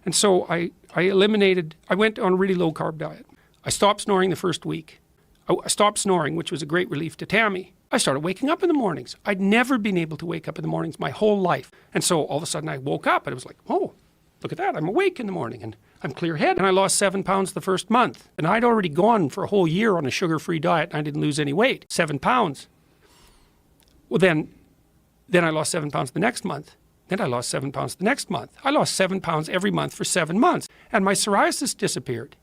And so I went on a really low carb diet. I stopped snoring the first week. I stopped snoring, which was a great relief to Tammy. I started waking up in the mornings. I'd never been able to wake up in the mornings my whole life. And so all of a sudden I woke up and it was like, oh, look at that. I'm awake in the morning and I'm clear-headed. And I lost 7 pounds the first month. And I'd already gone for a whole year on a sugar-free diet and I didn't lose any weight. 7 pounds. Well, then I lost 7 pounds the next month. Then I lost 7 pounds the next month. I lost 7 pounds every month for 7 months. And my psoriasis disappeared.